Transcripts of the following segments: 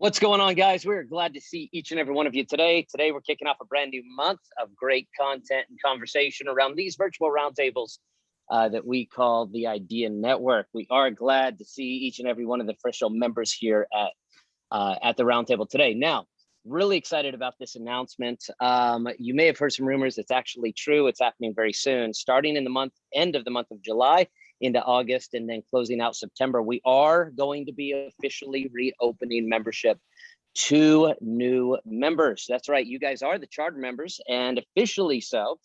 What's going on, guys? We're glad to see each and every one of you today. Today, we're kicking off a brand new month of great content and conversation around these virtual roundtables that we call the Idea Network. We are glad to see each and every one of the official members here at the roundtable today. Now, really excited about this announcement. You may have heard some rumors. It's actually true. It's happening very soon, starting in the end of the month of July into August, and then closing out September. We are going to be officially reopening membership to new members. That's right, you guys are the charter members, and officially so,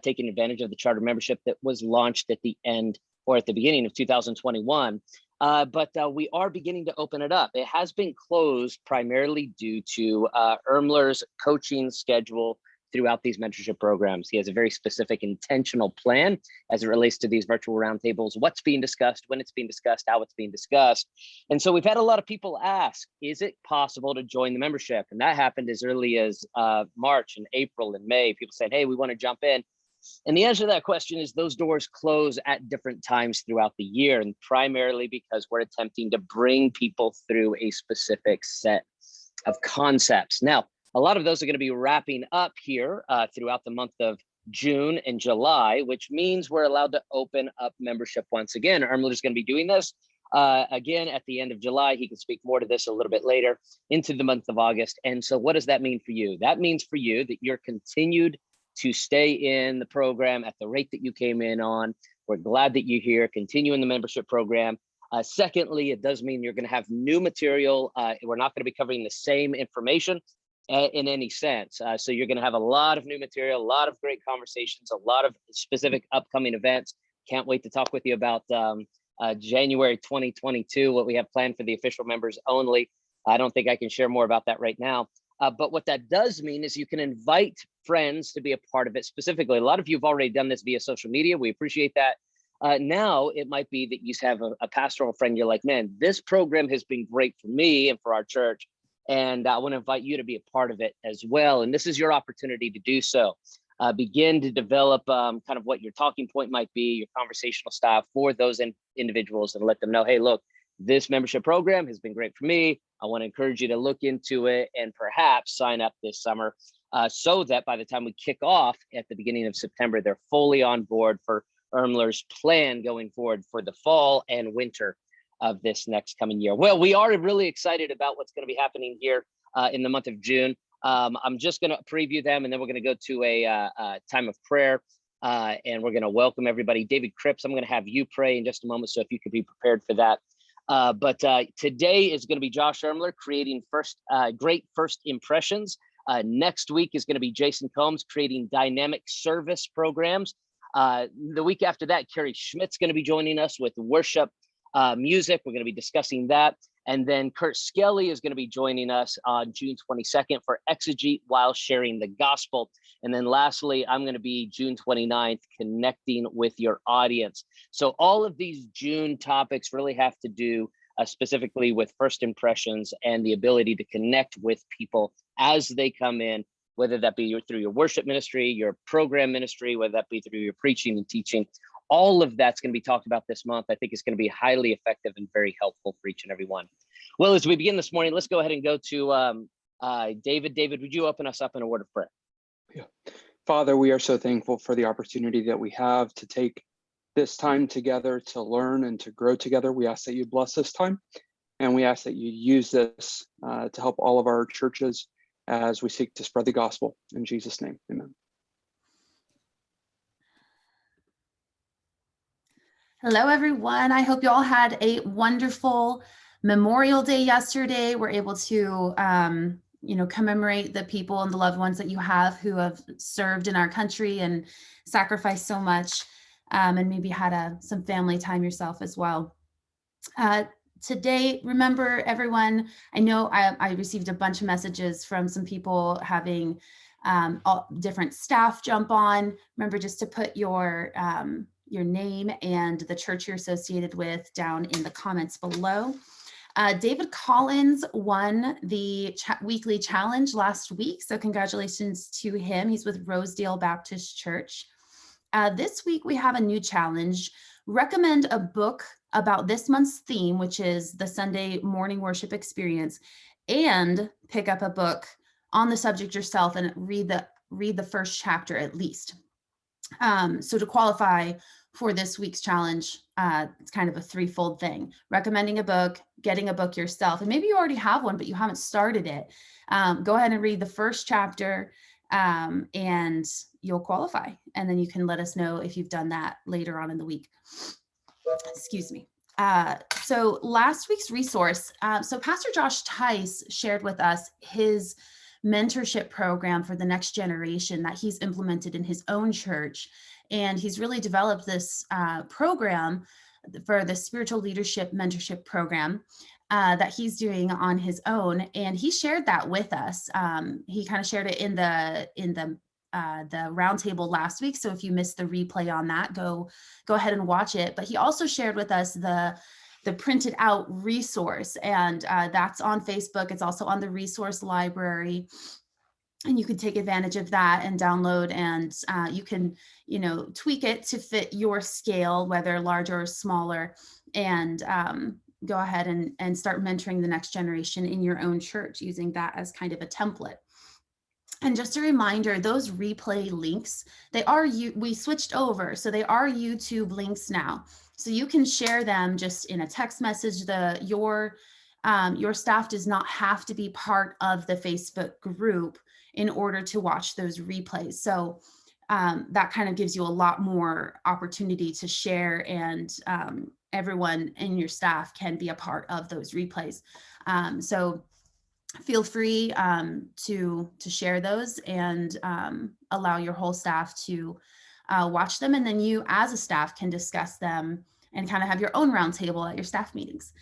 taking advantage of the charter membership that was launched at the end or at the beginning of 2021. But we are beginning to open it up. It has been closed primarily due to Ermler's coaching schedule throughout these mentorship programs. He has a very specific intentional plan as it relates to these virtual roundtables, what's being discussed, when it's being discussed, how it's being discussed. And so we've had a lot of people ask, is it possible to join the membership? And that happened as early as March and April and May. People said, hey, we want to jump in. And the answer to that question is those doors close at different times throughout the year, and primarily because we're attempting to bring people through a specific set of concepts. Now, a lot of those are going to be wrapping up here throughout the month of June and July, which means we're allowed to open up membership once again. Ermler is going to be doing this again at the end of July. He can speak more to this a little bit later, into the month of August. And so what does that mean for you? That means for you that you're continued to stay in the program at the rate that you came in on. We're glad that you're here, continue in the membership program. Secondly, it does mean you're going to have new material. We're not going to be covering the same information in any sense. So you're going to have a lot of new material, a lot of great conversations, a lot of specific upcoming events. Can't wait to talk with you about January 2022, what we have planned for the official members only. I don't think I can share more about that right now. But what that does mean is you can invite friends to be a part of it specifically. A lot of you have already done this via social media. We appreciate that. Now it might be that you have a pastoral friend. You're like, man, this program has been great for me and for our church. And I want to invite you to be a part of it as well. And this is your opportunity to do so. Begin to develop kind of what your talking point might be, your conversational style for those individuals, and let them know, hey, look, this membership program has been great for me. I want to encourage you to look into it and perhaps sign up this summer so that by the time we kick off at the beginning of September, they're fully on board for Ermler's plan going forward for the fall and winter of this next coming year. Well, we are really excited about what's going to be happening here in the month of June. I'm just going to preview them, and then we're going to go to a time of prayer, and we're going to welcome everybody. David Cripps, I'm going to have you pray in just a moment, so if you could be prepared for that. But today is going to be Josh Ermler creating great first impressions. Next week is going to be Jason Combs creating dynamic service programs. The week after that, Carrie Schmidt's going to be joining us with worship music. We're going to be discussing that. And then Kurt Skelly is going to be joining us on June 22nd for Exegete while sharing the gospel. And then lastly, I'm going to be June 29th connecting with your audience. So all of these June topics really have to do specifically with first impressions and the ability to connect with people as they come in, whether that be through your worship ministry, your program ministry, whether that be through your preaching and teaching. All of that's going to be talked about this month. I think it's going to be highly effective and very helpful for each and every one. Well, as we begin this morning, let's go ahead and go to David. David, would you open us up in a word of prayer? Yeah. Father, we are so thankful for the opportunity that we have to take this time together to learn and to grow together. We ask that you bless this time, and we ask that you use this to help all of our churches as we seek to spread the gospel. In Jesus' name, amen. Hello, everyone. I hope you all had a wonderful Memorial Day yesterday. We're able to, commemorate the people and the loved ones that you have who have served in our country and sacrificed so much, and maybe had some family time yourself as well. Today, remember everyone, I know I received a bunch of messages from some people having all different staff jump on. Remember just to put your name and the church you're associated with down in the comments below. David Collins won the weekly challenge last week, so congratulations to him. He's with Rosedale Baptist Church. This week we have a new challenge. Recommend a book about this month's theme, which is the Sunday morning worship experience, and pick up a book on the subject yourself and read the first chapter at least. So to qualify for this week's challenge, it's kind of a threefold thing: recommending a book, getting a book yourself, and maybe you already have one, but you haven't started it. Go ahead and read the first chapter, and you'll qualify. And then you can let us know if you've done that later on in the week. Excuse me. So last week's resource, so Pastor Josh Tice shared with us his mentorship program for the next generation that he's implemented in his own church. And he's really developed this program for the spiritual leadership mentorship program that he's doing on his own. And he shared that with us. He kind of shared it in the roundtable last week. So if you missed the replay on that, go ahead and watch it. But he also shared with us the printed out resource, and that's on Facebook. It's also on the resource library, and you can take advantage of that and download, and you can, tweak it to fit your scale, whether larger or smaller, and go ahead and start mentoring the next generation in your own church using that as kind of a template. And just a reminder, those replay links, we switched over, so they are YouTube links now. So you can share them just in a text message. Your staff does not have to be part of the Facebook group in order to watch those replays. So that kind of gives you a lot more opportunity to share, and everyone in your staff can be a part of those replays. So feel free to share those and allow your whole staff to watch them. And then you as a staff can discuss them and kind of have your own roundtable at your staff meetings.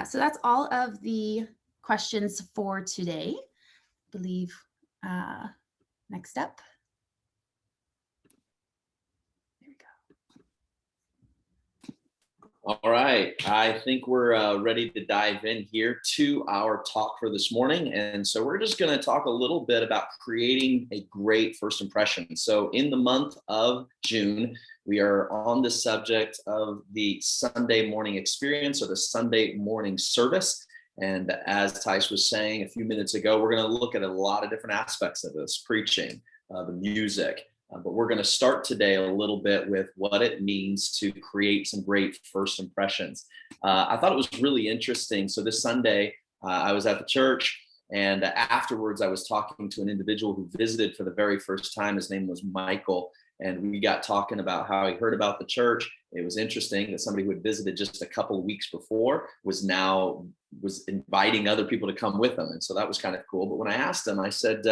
So that's all of the questions for today. I believe next up. There we go. All right, I think we're ready to dive in here to our talk for this morning. And so we're just going to talk a little bit about creating a great first impression. So in the month of June, we are on the subject of the Sunday morning experience, or the Sunday morning service. And as Tice was saying a few minutes ago, we're going to look at a lot of different aspects of this: preaching, the music. But we're going to start today a little bit with what it means to create some great first impressions. I thought it was really interesting. So this Sunday, I was at the church, and afterwards I was talking to an individual who visited for the very first time. His name was Michael. And we got talking about how he heard about the church. It was interesting that somebody who had visited just a couple of weeks before was inviting other people to come with them. And so that was kind of cool. But when I asked him, I said,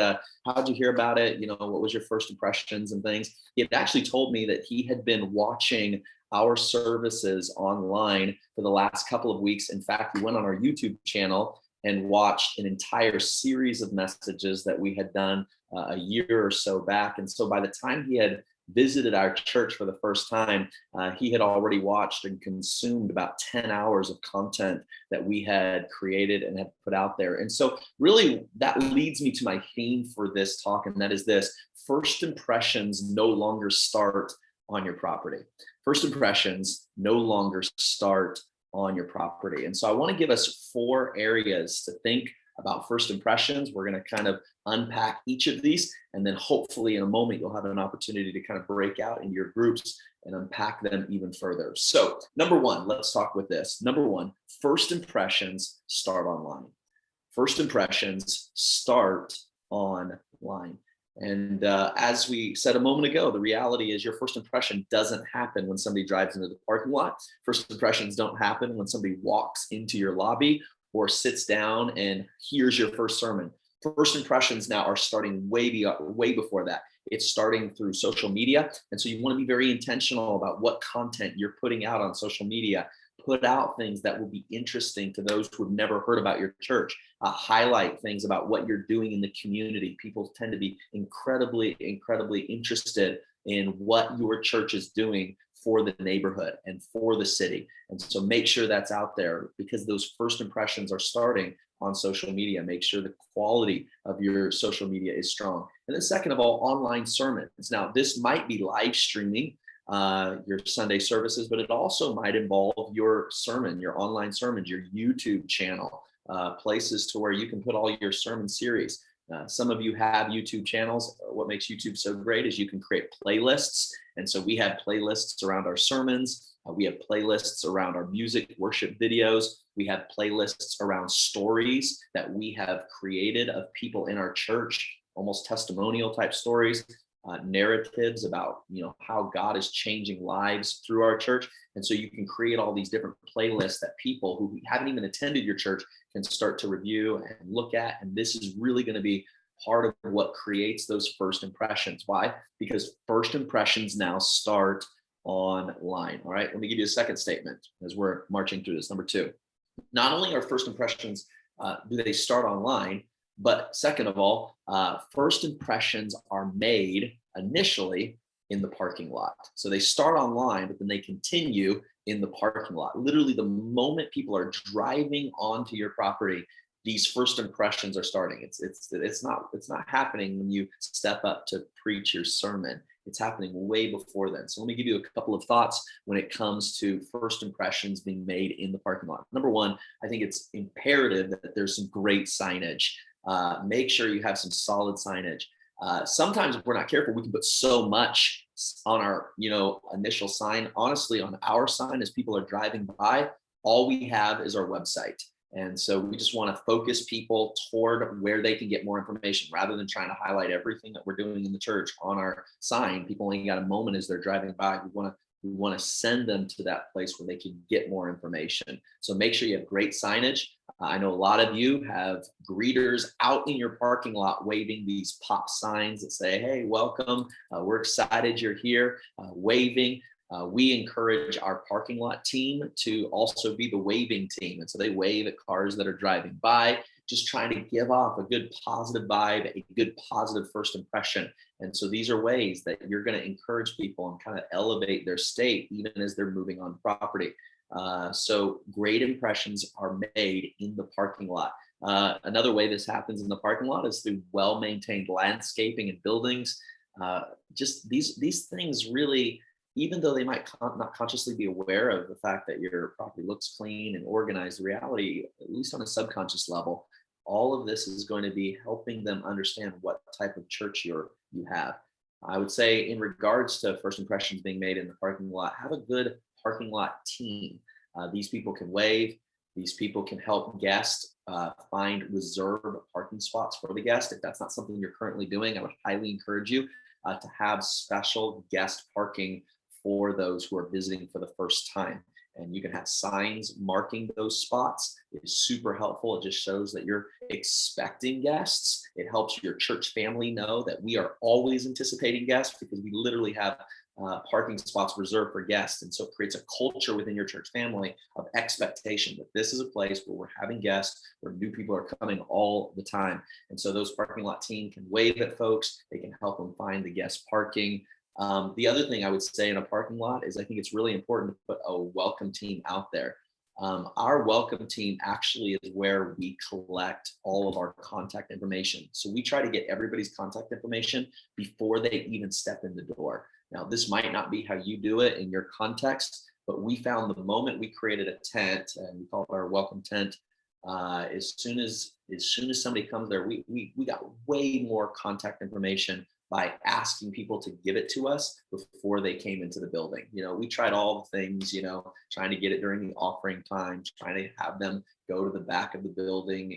how'd you hear about it? What was your first impressions and things? He had actually told me that he had been watching our services online for the last couple of weeks. In fact, he went on our YouTube channel and watched an entire series of messages that we had done a year or so back. And so by the time he had visited our church for the first time, he had already watched and consumed about 10 hours of content that we had created and had put out there. And so really that leads me to my theme for this talk, and that is this: first impressions no longer start on your property. First impressions no longer start on your property. And so I want to give us 4 areas to think about first impressions. We're going to kind of unpack each of these, and then hopefully in a moment you'll have an opportunity to kind of break out into your groups and unpack them even further. So number 1, let's talk with this. Number 1, first impressions start online. First impressions start online. And as we said a moment ago, the reality is your first impression doesn't happen when somebody drives into the parking lot. First impressions don't happen when somebody walks into your lobby or sits down and hears your first sermon. First impressions now are starting way before that. It's starting through social media. And so you want to be very intentional about what content you're putting out on social media. Put out things that will be interesting to those who have never heard about your church. Highlight things about what you're doing in the community. People tend to be incredibly interested in what your church is doing for the neighborhood and for the city. And so make sure that's out there, because those first impressions are starting on social media. Make sure the quality of your social media is strong. And then second of all, online sermons. Now, this might be live streaming your Sunday services, but it also might involve your sermon, your online sermons, your YouTube channel. places to where you can put all your sermon series. Some of you have YouTube channels. What makes YouTube so great is you can create playlists. And so we have playlists around our sermons. We have playlists around our music worship videos. We have playlists around stories that we have created of people in our church, almost testimonial type stories, narratives about, how God is changing lives through our church. And so you can create all these different playlists that people who haven't even attended your church can start to review and look at. And this is really going to be part of what creates those first impressions. Why? Because first impressions now start online. All right. Let me give you a second statement as we're marching through this. Number 2, not only are first impressions, do they start online, but second of all, first impressions are made initially in the parking lot. So they start online, but then they continue in the parking lot. Literally, the moment people are driving onto your property, these first impressions are starting. It's not happening when you step up to preach your sermon. It's happening way before then. So let me give you a couple of thoughts when it comes to first impressions being made in the parking lot. Number 1, I think it's imperative that there's some great signage. Make sure you have some solid signage. Sometimes if we're not careful, we can put so much on our, initial sign. Honestly, on our sign, as people are driving by, all we have is our website. And so we just want to focus people toward where they can get more information rather than trying to highlight everything that we're doing in the church on our sign. People only got a moment as they're driving by. We want to send them to that place where they can get more information. So make sure you have great signage. I know a lot of you have greeters out in your parking lot waving these pop signs that say, hey, welcome. We're excited you're here, waving. We encourage our parking lot team to also be the waving team. And so they wave at cars that are driving by, just trying to give off a good positive vibe, a good positive first impression. And so these are ways that you're going to encourage people and kind of elevate their state even as they're moving on property. So great impressions are made in the parking lot. Another way this happens in the parking lot is through well-maintained landscaping and buildings. Just these things really, even though they might not consciously be aware of the fact that your property looks clean and organized, the reality, at least on a subconscious level, all of this is going to be helping them understand what type of church you have. I would say in regards to first impressions being made in the parking lot, have a good parking lot team. These people can wave. These people can help guests find reserved parking spots for the guest. If that's not something you're currently doing, I would highly encourage you to have special guest parking for those who are visiting for the first time. And you can have signs marking those spots. It is super helpful. It just shows that you're expecting guests. It helps your church family know that we are always anticipating guests because we literally have parking spots reserved for guests. And so it creates a culture within your church family of expectation that this is a place where we're having guests, where new people are coming all the time. And so those parking lot team can wave at folks. They can help them find the guest parking. The other thing I would say in a parking lot is I think it's really important to put a welcome team out there. Our welcome team actually is where we collect all of our contact information. So we try to get everybody's contact information before they even step in the door. Now, this might not be how you do it in your context, but we found the moment we created a tent, and we call it our welcome tent, as soon as somebody comes there, we got way more contact information by asking people to give it to us before they came into the building. We tried all the things, trying to get it during the offering time, trying to have them go to the back of the building,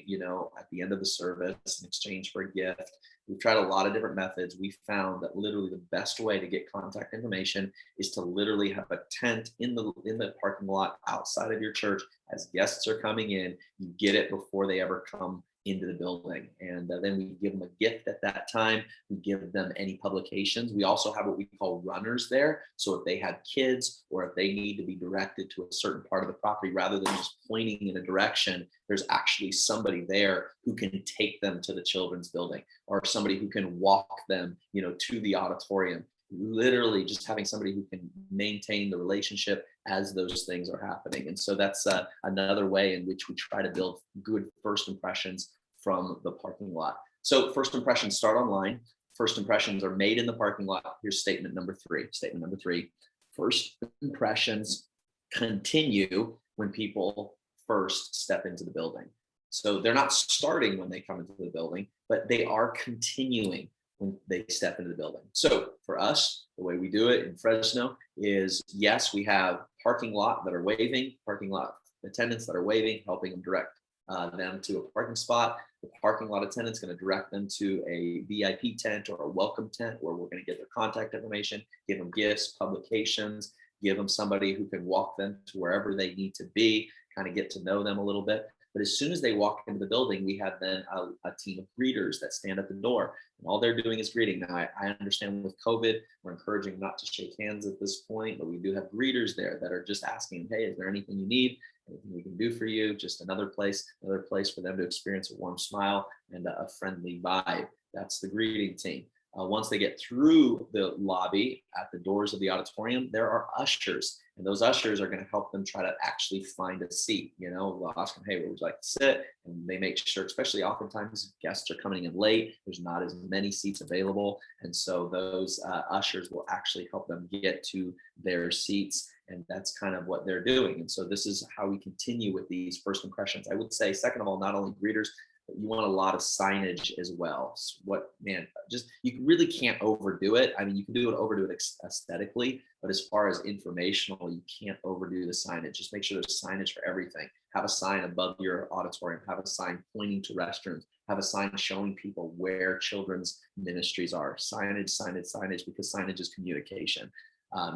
at the end of the service in exchange for a gift. We've tried a lot of different methods. We found that literally the best way to get contact information is to literally have a tent in the parking lot outside of your church. As guests are coming in, you get it before they ever come into the building. And then we give them a gift at that time. We give them any publications. We also have what we call runners there. So if they have kids or if they need to be directed to a certain part of the property, rather than just pointing in a direction, there's actually somebody there who can take them to the children's building, or somebody who can walk them, to the auditorium. Literally just having somebody who can maintain the relationship as those things are happening. And so that's another way in which we try to build good first impressions from the parking lot. So first impressions start online. First impressions are made in the parking lot. Here's statement number 3. Statement number 3, first impressions continue when people first step into the building. So they're not starting when they come into the building, but they are continuing when they step into the building. So for us, the way we do it in Fresno is, yes, we have parking lot that are waving, parking lot attendants that are waving, helping them direct them to a parking spot. The parking lot attendant's going to direct them to a VIP tent or a welcome tent where we're going to get their contact information, give them gifts, publications, give them somebody who can walk them to wherever they need to be, kind of get to know them a little bit. But as soon as they walk into the building, we have then a team of greeters that stand at the door, and all they're doing is greeting. Now, I understand with COVID, we're encouraging not to shake hands at this point, but we do have greeters there that are just asking, hey, is there anything you need? Anything we can do for you? Just another place for them to experience a warm smile and a friendly vibe. That's the greeting team. Once they get through the lobby at the doors of the auditorium, there are ushers, and those ushers are going to help them try to actually find a seat. You know, they'll ask them, hey, where would you like to sit? And they make sure, especially oftentimes guests are coming in late, there's not as many seats available. And so those ushers will actually help them get to their seats. And that's kind of what they're doing. And so this is how we continue with these first impressions. I would say, second of all, not only greeters, but you want a lot of signage as well. So you really can't overdo it. I mean, you can overdo it aesthetically, but as far as informational, you can't overdo the signage. Just make sure there's signage for everything. Have a sign above your auditorium, have a sign pointing to restrooms, have a sign showing people where children's ministries are. Signage, because signage is communication.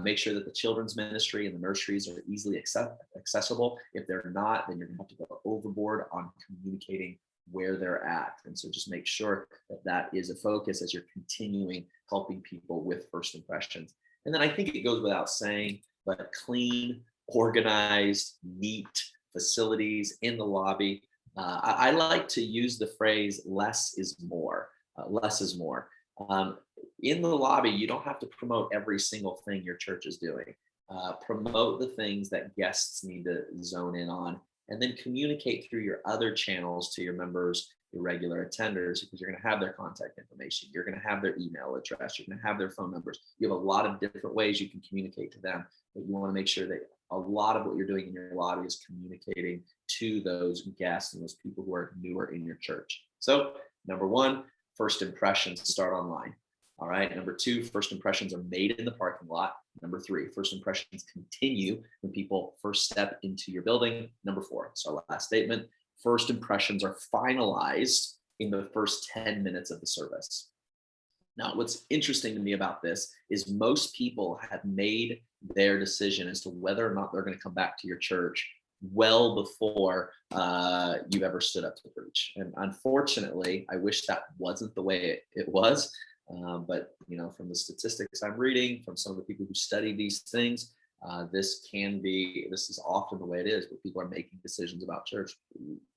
Make sure that the children's ministry and the nurseries are easily accessible. If they're not, then you're gonna have to go overboard on communicating where they're at. And so just make sure that that is a focus as you're continuing helping people with first impressions. And then I think it goes without saying, but clean, organized, neat facilities in the lobby. I like to use the phrase less is more. Less is more. In the lobby, you don't have to promote every single thing your church is doing. Promote the things that guests need to zone in on, and then communicate through your other channels to your members, your regular attenders, because you're going to have their contact information. You're going to have their email address. You're going to have their phone numbers. You have a lot of different ways you can communicate to them, but you want to make sure that a lot of what you're doing in your lobby is communicating to those guests and those people who are newer in your church. So number one, first impressions start online. All right. Number two, first impressions are made in the parking lot. Number three, first impressions continue when people first step into your building. Number four, so our last statement, first impressions are finalized in the first 10 minutes of the service. Now, what's interesting to me about this is most people have made their decision as to whether or not they're going to come back to your church well before you've ever stood up to preach. And unfortunately, I wish that wasn't the way it was. But from the statistics I'm reading, from some of the people who study these things, this is often the way it is, where people are making decisions about church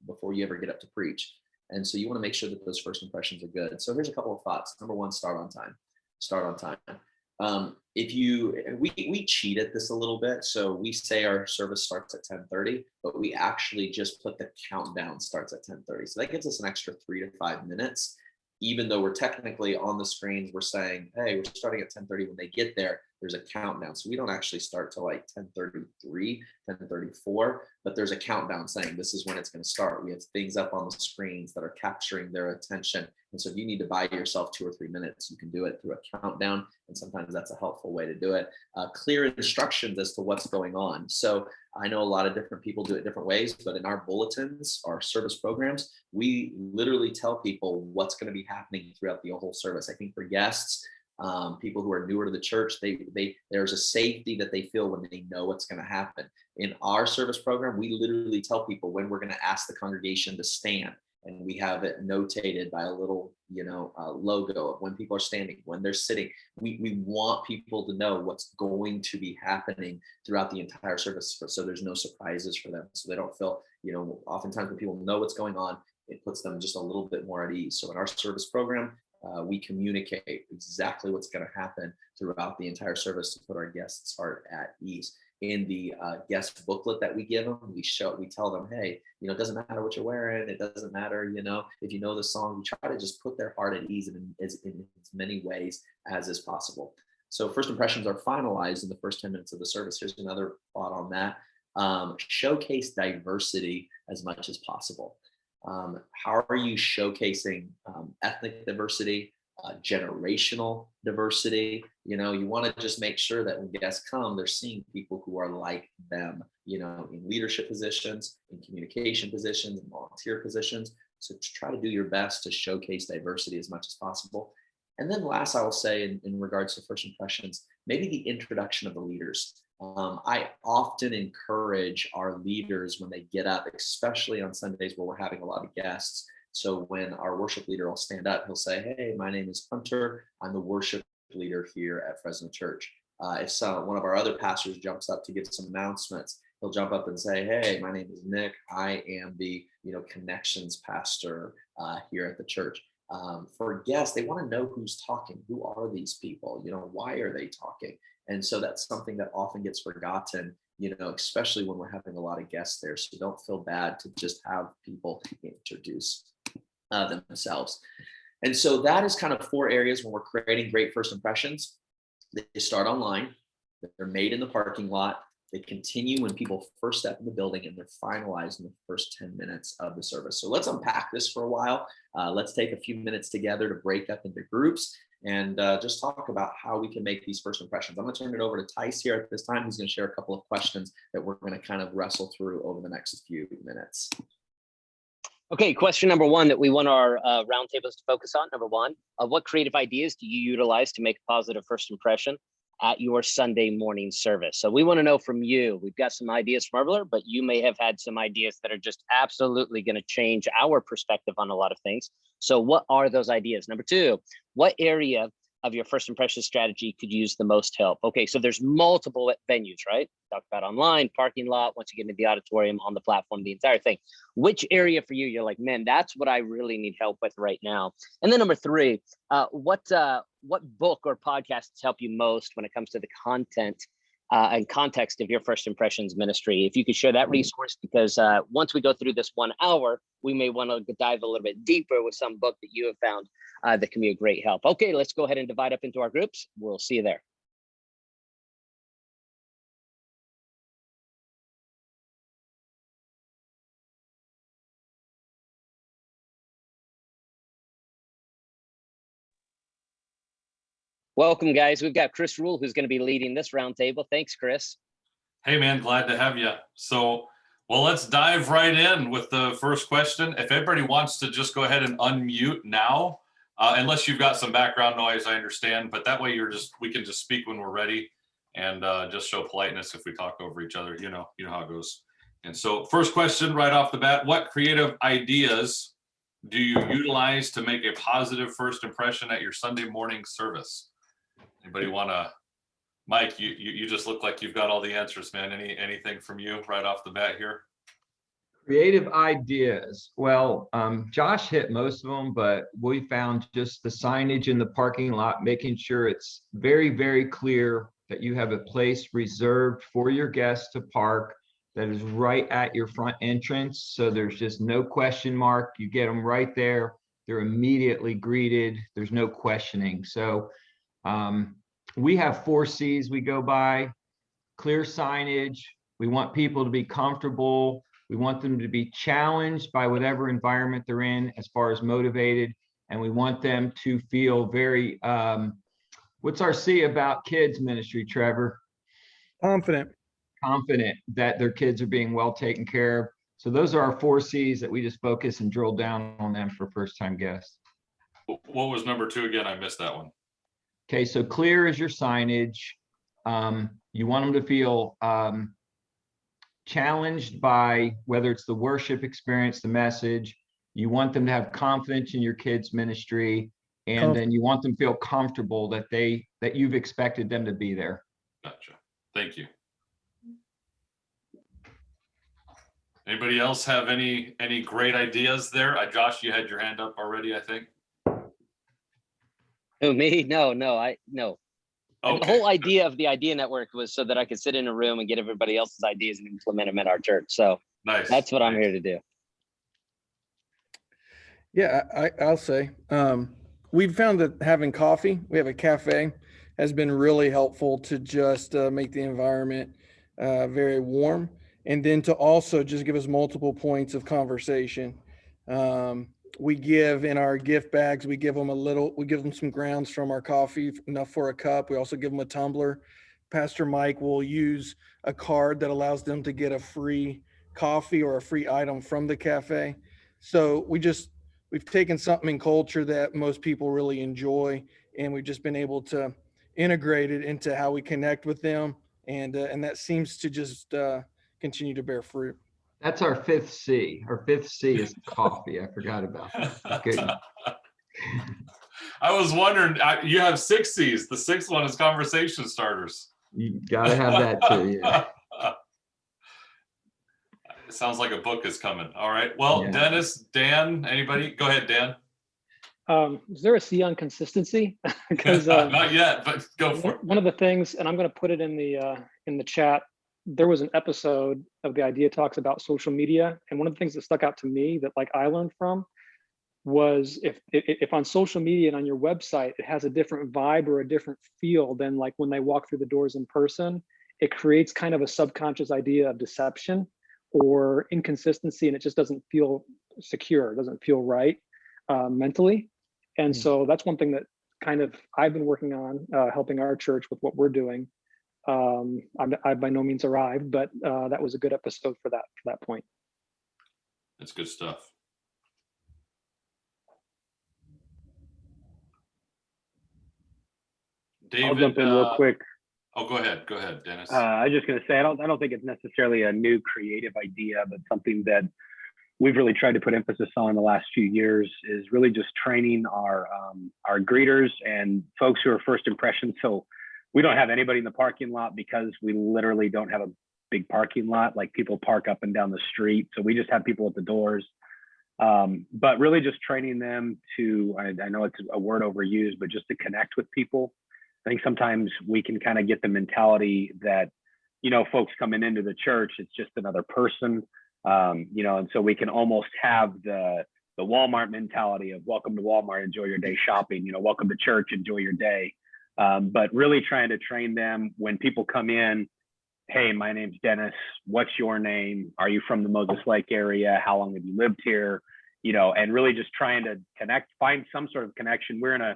before you ever get up to preach. And so you want to make sure that those first impressions are good. So here's a couple of thoughts. Number one, start on time. We cheat at this a little bit. So we say our service starts at 10:30, but we actually just put the countdown starts at 10:30. So that gives us an extra 3 to 5 minutes. Even though we're technically on the screens, we're saying, hey, we're starting at 10:30. When they get there, there's a countdown. So we don't actually start till like 10:33, 10:34, but there's a countdown saying this is when it's going to start. We have things up on the screens that are capturing their attention. And so if you need to buy yourself 2 or 3 minutes, you can do it through a countdown. And sometimes that's a helpful way to do it. Clear instructions as to what's going on. So I know a lot of different people do it different ways, but in our bulletins, our service programs, we literally tell people what's going to be happening throughout the whole service. I think for guests, people who are newer to the church, there's a safety that they feel when they know what's going to happen. In our service program, we literally tell people when we're going to ask the congregation to stand. And we have it notated by a little, logo of when people are standing, when they're sitting. We want people to know what's going to be happening throughout the entire service, so there's no surprises for them. So they don't feel, oftentimes when people know what's going on, it puts them just a little bit more at ease. So in our service program, we communicate exactly what's going to happen throughout the entire service to put our guests' heart at ease. In the guest booklet that we give them, we tell them, hey, it doesn't matter what you're wearing. It doesn't matter, if you know the song. We try to just put their heart at ease in as many ways as is possible. So first impressions are finalized in the first 10 minutes of the service. Here's another thought on that. Showcase diversity as much as possible. How are you showcasing ethnic diversity, generational diversity? You know, you want to just make sure that when guests come, they're seeing people who are like them, you know, in leadership positions, in communication positions, in volunteer positions. So to try to do your best to showcase diversity as much as possible. And then last, I will say in regards to first impressions, maybe the introduction of the leaders. I often encourage our leaders when they get up, especially on Sundays where we're having a lot of guests. So when our worship leader will stand up, he'll say, "Hey, my name is Hunter. I'm the worship leader here at Fresno Church." If one of our other pastors jumps up to give some announcements, he'll jump up and say, "Hey, my name is Nick. I am the connections pastor here at the church." For guests, they want to know who's talking. Who are these people? Why are they talking? And so that's something that often gets forgotten, especially when we're having a lot of guests there. So don't feel bad to just have people introduce themselves. And so that is kind of 4 areas when we're creating great first impressions. They start online, they're made in the parking lot, they continue when people first step in the building, and they're finalized in the first 10 minutes of the service. So let's unpack this for a while. Let's take a few minutes together to break up into groups and just talk about how we can make these first impressions. I'm going to turn it over to Tice here at this time. He's going to share a couple of questions that we're going to kind of wrestle through over the next few minutes. Okay, question number 1 that we want our roundtables to focus on. Number 1, what creative ideas do you utilize to make a positive first impression at your Sunday morning service? So we want to know from you. We've got some ideas from earlier, but you may have had some ideas that are just absolutely going to change our perspective on a lot of things. So what are those ideas? Number 2, what area of your first impression strategy could use the most help? Okay, so there's multiple venues, right? Talk about online, parking lot, once you get into the auditorium, on the platform, the entire thing. Which area for you, you're like, man, that's what I really need help with right now? And then number 3, what book or podcasts help you most when it comes to the content and context of your first impressions ministry? If you could share that resource, because once we go through this 1 hour, we may want to dive a little bit deeper with some book that you have found that can be a great help. Okay, let's go ahead and divide up into our groups. We'll see you there. Welcome, guys. We've got Chris Rule, who's going to be leading this roundtable. Thanks, Chris. Hey, man, glad to have you. So, well, let's dive right in with the first question. If everybody wants to just go ahead and unmute now, unless you've got some background noise, I understand, but that way we can just speak when we're ready and just show politeness if we talk over each other. You know how it goes. And so first question right off the bat, what creative ideas do you utilize to make a positive first impression at your Sunday morning service? Anybody want to? Mike, you just look like you've got all the answers, man. Anything from you right off the bat here? Creative ideas. Well, Josh hit most of them, but we found just the signage in the parking lot, making sure it's very, very clear that you have a place reserved for your guests to park that is right at your front entrance. So there's just no question mark. You get them right there. They're immediately greeted. There's no questioning. So we have 4 C's we go by: clear signage. We want people to be comfortable. We want them to be challenged by whatever environment they're in as far as motivated. And we want them to feel very, what's our C about kids ministry, Trevor? Confident That their kids are being well taken care of. So those are our 4 C's that we just focus and drill down on them for first-time guests. What was number 2 again? I missed that one. Okay, so clear is your signage. You want them to feel challenged by whether it's the worship experience, the message. You want them to have confidence in your kids' ministry, and then you want them to feel comfortable that you've expected them to be there. Gotcha. Thank you. Anybody else have any great ideas there? Josh, you had your hand up already, I think. Who, me? No. Okay. The whole idea of the Idea Network was so that I could sit in a room and get everybody else's ideas and implement them at our church. So nice. That's what I'm here to do. Yeah, I'll say we've found that having coffee, we have a cafe, has been really helpful to just make the environment very warm, and then to also just give us multiple points of conversation. We give in our gift bags, we give them some grounds from our coffee, enough for a cup. We also give them a tumbler. Pastor Mike will use a card that allows them to get a free coffee or a free item from the cafe. So we've taken something in culture that most people really enjoy, and we've just been able to integrate it into how we connect with them. And that seems to just continue to bear fruit. That's our fifth C. Our fifth C is coffee. I forgot about that. Good. I was wondering, you have 6 C's. The 6th one is conversation starters. You got to have that too. Yeah. It sounds like a book is coming. All right. Well, Yeah. Dennis, Dan, anybody? Go ahead, Dan. Is there a C on consistency? Because Not yet, but go for it. one of the things, and I'm going to put it in the chat. There was an episode of the Idea Talks about social media, and one of the things that stuck out to me that like I learned from was if on social media and on your website it has a different vibe or a different feel than like when they walk through the doors in person, it creates kind of a subconscious idea of deception or inconsistency, and it just doesn't feel secure, it doesn't feel right mentally. And so that's one thing that kind of I've been working on, helping our church with what we're doing. I've by no means arrived, but that was a good episode for that point. That's good stuff. David, I'll jump in real quick. Oh, go ahead, Dennis. I was just going to say, I don't think it's necessarily a new creative idea, but something that we've really tried to put emphasis on in the last few years is really just training our greeters and folks who are first impressions. So we don't have anybody in the parking lot because we literally don't have a big parking lot. Like people park up and down the street. So we just have people at the doors. But really just training them to, I know it's a word overused, but just to connect with people. I think sometimes we can kind of get the mentality that, folks coming into the church, it's just another person, and so we can almost have the Walmart mentality of welcome to Walmart, enjoy your day shopping, welcome to church, enjoy your day. But really trying to train them when people come in, hey, my name's Dennis, what's your name? Are you from the Moses Lake area? How long have you lived here? And really just trying to find some sort of connection. We're in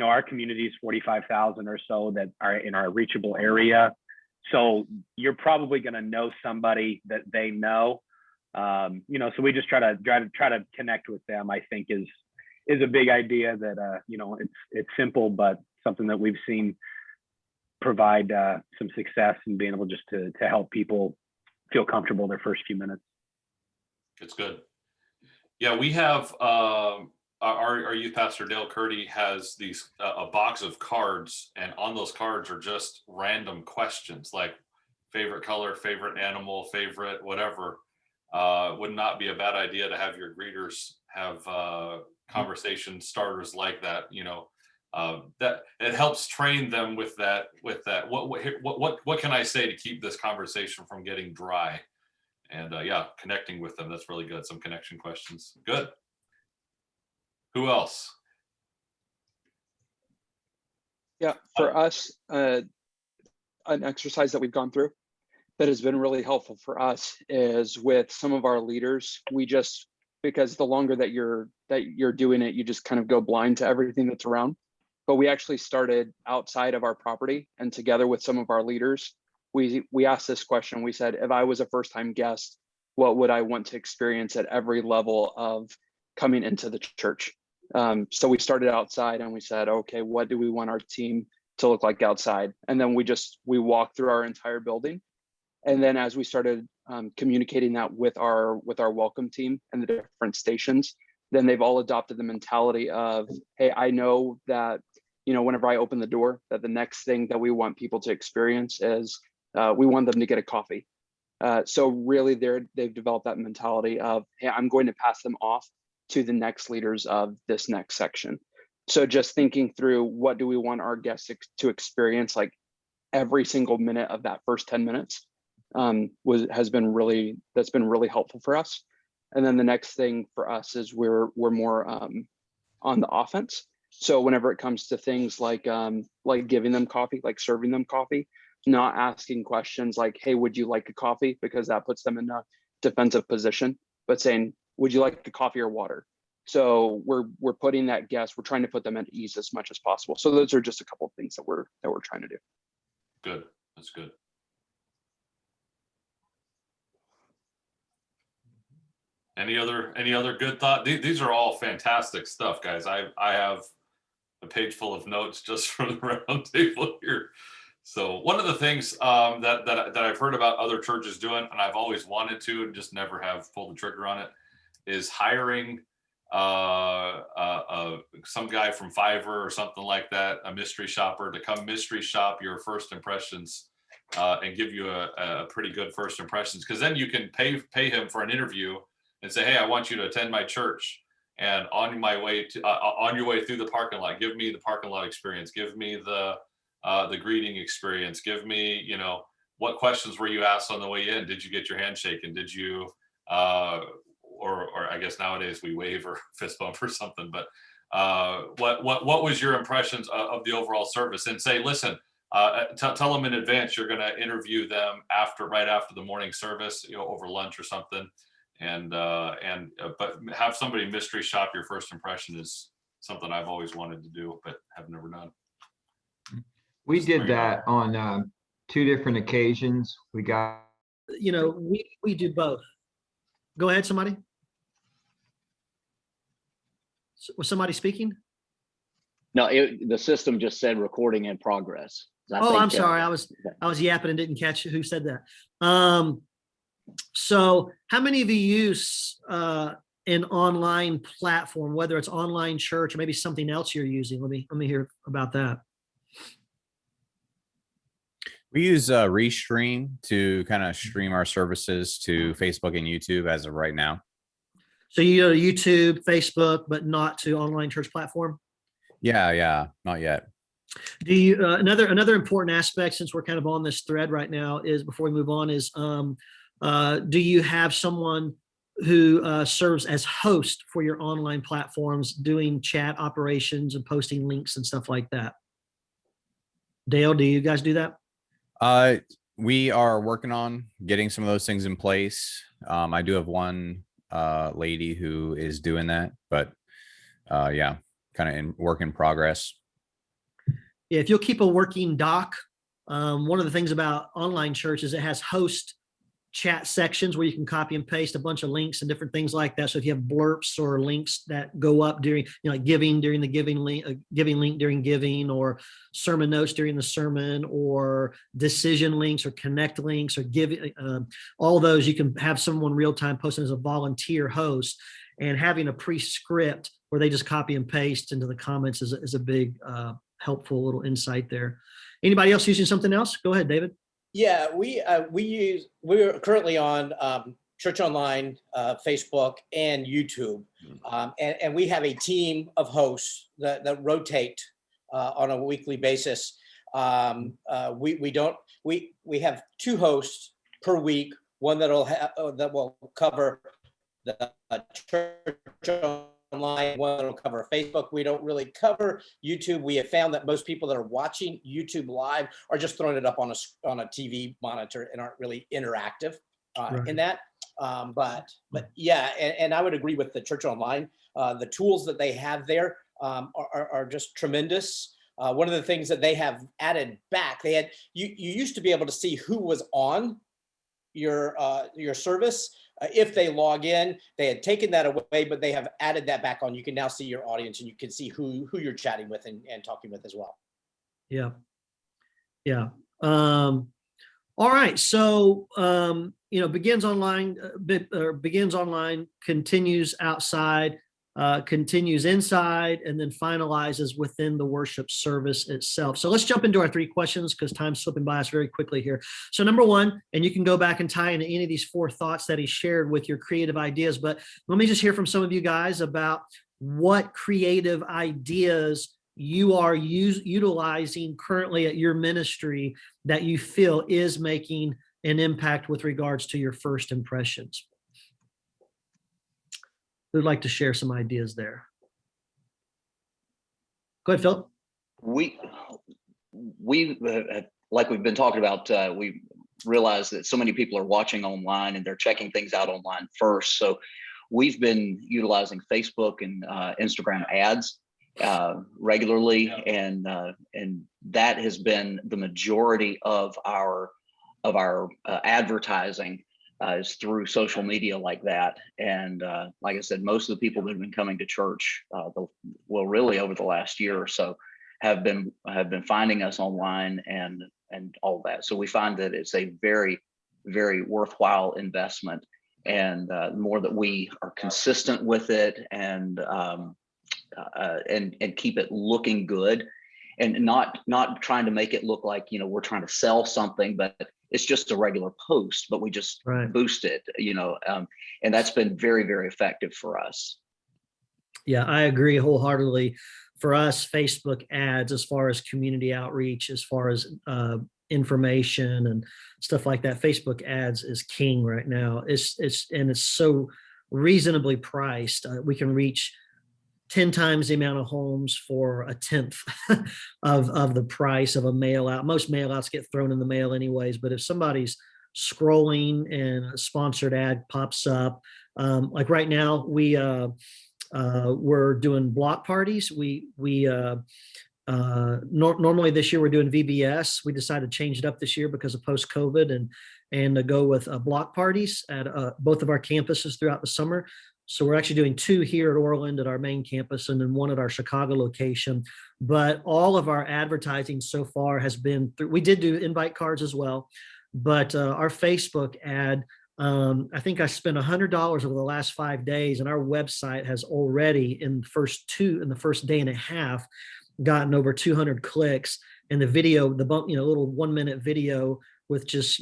our community is 45,000 or so that are in our reachable area. So you're probably going to know somebody that they know. So we just try to connect with them, I think is a big idea that, it's simple, but something that we've seen provide some success in being able just to help people feel comfortable their first few minutes. It's good. Yeah, we have our youth pastor Dale Curdy has these a box of cards, and on those cards are just random questions like favorite color, favorite animal, favorite whatever. Would not be a bad idea to have your greeters have conversation starters like that. That it helps train them with that. What can I say to keep this conversation from getting dry? And connecting with them. That's really good. Some connection questions. Good. Who else? Yeah, for us, an exercise that we've gone through that has been really helpful for us is with some of our leaders. Because the longer that you're doing it, you just kind of go blind to everything that's around. But we actually started outside of our property, and together with some of our leaders, we asked this question. We said, if I was a first-time guest, what would I want to experience at every level of coming into the church? So we started outside, and we said, okay, what do we want our team to look like outside? And then we walked through our entire building. And then as we started communicating that with our welcome team and the different stations, then they've all adopted the mentality of, hey, I know that, whenever I open the door, that the next thing that we want people to experience is we want them to get a coffee. So really they've developed that mentality of, hey, I'm going to pass them off to the next leaders of this next section. So just thinking through, what do we want our guests to experience like every single minute of that first 10 minutes that's been really helpful for us. And then the next thing for us is we're more on the offense. So whenever it comes to things like giving them coffee, like serving them coffee, not asking questions like, hey, would you like a coffee? Because that puts them in a defensive position, but saying, would you like the coffee or water? So we're putting that guest, we're trying to put them at ease as much as possible. So those are just a couple of things that we're trying to do. Good. That's good. Any other good thought? These are all fantastic stuff, guys. I have a page full of notes just for the roundtable here. So one of the things that I've heard about other churches doing, and I've always wanted to and just never have pulled the trigger on it, is hiring some guy from Fiverr or something like that, a mystery shopper, to come mystery shop your first impressions and give you a pretty good first impressions, because then you can pay him for an interview and say, hey, I want you to attend my church, and on your way through the parking lot, give me the parking lot experience, give me the greeting experience, give me, you know, what questions were you asked on the way in? Did you get your hand shaken? Did you or I guess nowadays we wave or fist bump or something, but what was your impressions of the overall service? And say, listen, tell them in advance you're going to interview them right after the morning service, you know, over lunch or something, and but have somebody mystery shop your first impression is something I've always wanted to do but have never done. We did that on 2 different occasions. We got, you know, we do both. Go ahead, somebody. Was somebody speaking? No, the system just said recording in progress. I'm sorry. I was yapping and didn't catch who said that. So how many of you use an online platform, whether it's online church or maybe something else you're using? Let me hear about that. We use Restream to kind of stream our services to Facebook and YouTube as of right now. So you go to YouTube, Facebook, but not to online church platform? Yeah, not yet. Do you another important aspect, since we're kind of on this thread right now, is before we move on, is do you have someone who serves as host for your online platforms, doing chat operations and posting links and stuff like that? Dale, do you guys do that? We are working on getting some of those things in place. I do have one lady who is doing that, but yeah, kind of in work in progress. Yeah, if you'll keep a working doc, one of the things about online church is it has host chat sections where you can copy and paste a bunch of links and different things like that. So if you have blurps or links that go up during, you know, like giving during the giving link during giving, or sermon notes during the sermon, or decision links or connect links or all those, you can have someone real time posting as a volunteer host, and having a pre-script where they just copy and paste into the comments is a big helpful little insight there. Anybody else using something else? Go ahead, David. Yeah, we're currently on Church Online, Facebook, and YouTube, and we have a team of hosts that rotate on a weekly basis. We have 2 hosts per week, one that will cover the Church Online, one that will cover Facebook. We don't really cover YouTube. We have found that most people that are watching YouTube live are just throwing it up on a TV monitor and aren't really interactive in that. But yeah, and I would agree with the Church Online. The tools that they have there are just tremendous. One of the things that they have added back, you used to be able to see who was on your service. If they log in, they had taken that away, but they have added that back on. You can now see your audience, and you can see who you're chatting with and talking with as well. Yeah. All right. So, begins online, continues outside, continues inside, and then finalizes within the worship service itself. So let's jump into our 3 questions, because time's slipping by us very quickly here. So number 1, and you can go back and tie into any of these 4 thoughts that he shared with your creative ideas, but let me just hear from some of you guys about what creative ideas you are utilizing currently at your ministry that you feel is making an impact with regards to your first impressions. Who'd like to share some ideas there? Go ahead, Philip. We like we've been talking about, we realize that so many people are watching online and they're checking things out online first. So we've been utilizing Facebook and Instagram ads regularly, and that has been the majority of our advertising is through social media like that. And like I said, most of the people that have been coming to church, really over the last year or so, have been finding us online and all that. So we find that it's a very, very worthwhile investment, and the more that we are consistent with it and keep it looking good, and not trying to make it look like, we're trying to sell something, but it's just a regular post, but we just boost it, and that's been very, very effective for us. Yeah, I agree wholeheartedly. For us, Facebook ads, as far as community outreach, as far as information and stuff like that, Facebook ads is king right now. It's so reasonably priced. We can reach 10 times the amount of homes for a tenth of the price of a mail out. Most mail outs get thrown in the mail anyways, but if somebody's scrolling and a sponsored ad pops up, like right now, we're doing block parties. Normally this year we're doing VBS. We decided to change it up this year because of post-COVID and to go with block parties at both of our campuses throughout the summer. So we're actually doing 2 here at Orland at our main campus, and then 1 at our Chicago location. But all of our advertising so far has been through. We did do invite cards as well, but our Facebook ad, I think I spent $100 over the last 5 days, and our website has already in the first day and a half gotten over 200 clicks. And the video, little 1-minute video with just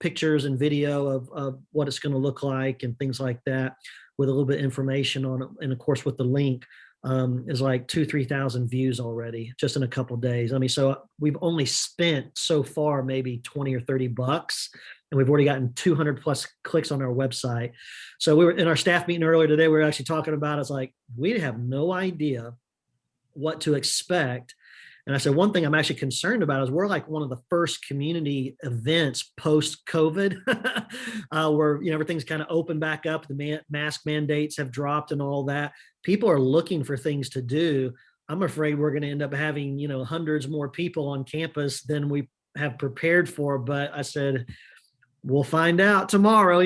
pictures and video of what it's going to look like and things like that, with a little bit of information on it, and of course with the link, is like 2,000-3,000 views already just in a couple of days. I mean, so we've only spent so far maybe 20 or 30 bucks, and we've already gotten 200 plus clicks on our website. So we were in our staff meeting earlier today. We were actually talking about, it's like, we have no idea what to expect. And I said, one thing I'm actually concerned about is we're like one of the first community events post-COVID where everything's kind of open back up. The mask mandates have dropped and all that. People are looking for things to do. I'm afraid we're going to end up having hundreds more people on campus than we have prepared for. But I said, we'll find out tomorrow.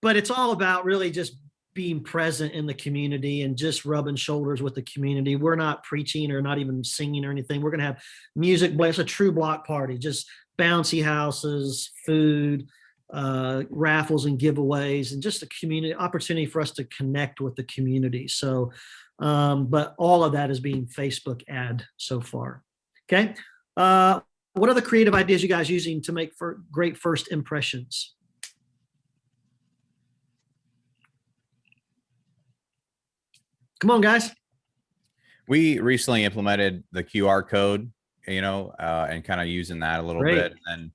But it's all about really just being present in the community and just rubbing shoulders with the community. We're not preaching or not even singing or anything. We're going to have music. It's a true block party, just bouncy houses, food, raffles and giveaways, and just a community opportunity for us to connect with the community. So, but all of that is being Facebook ad so far. Okay. What other creative ideas you guys using to make for great first impressions? Come on, guys. We recently implemented the QR code, and kind of using that a little bit. And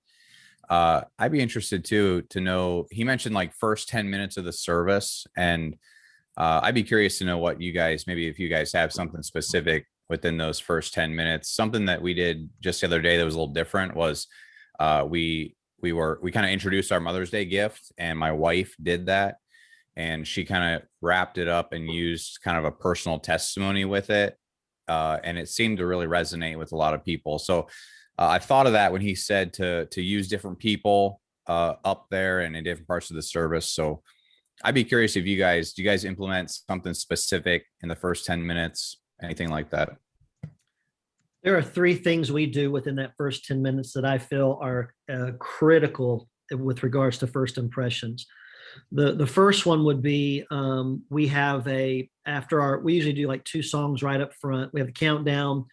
I'd be interested to know, he mentioned like first 10 minutes of the service. And I'd be curious to know what you guys, maybe if you guys have something specific within those first 10 minutes. Something that we did just the other day that was a little different was we kind of introduced our Mother's Day gift, and my wife did that. And she kind of wrapped it up and used kind of a personal testimony with it. And it seemed to really resonate with a lot of people. So I thought of that when he said to use different people up there and in different parts of the service. So I'd be curious if do you guys implement something specific in the first 10 minutes, anything like that? There are 3 things we do within that first 10 minutes that I feel are critical with regards to first impressions. The first one would be we usually do like 2 songs right up front. We have a countdown.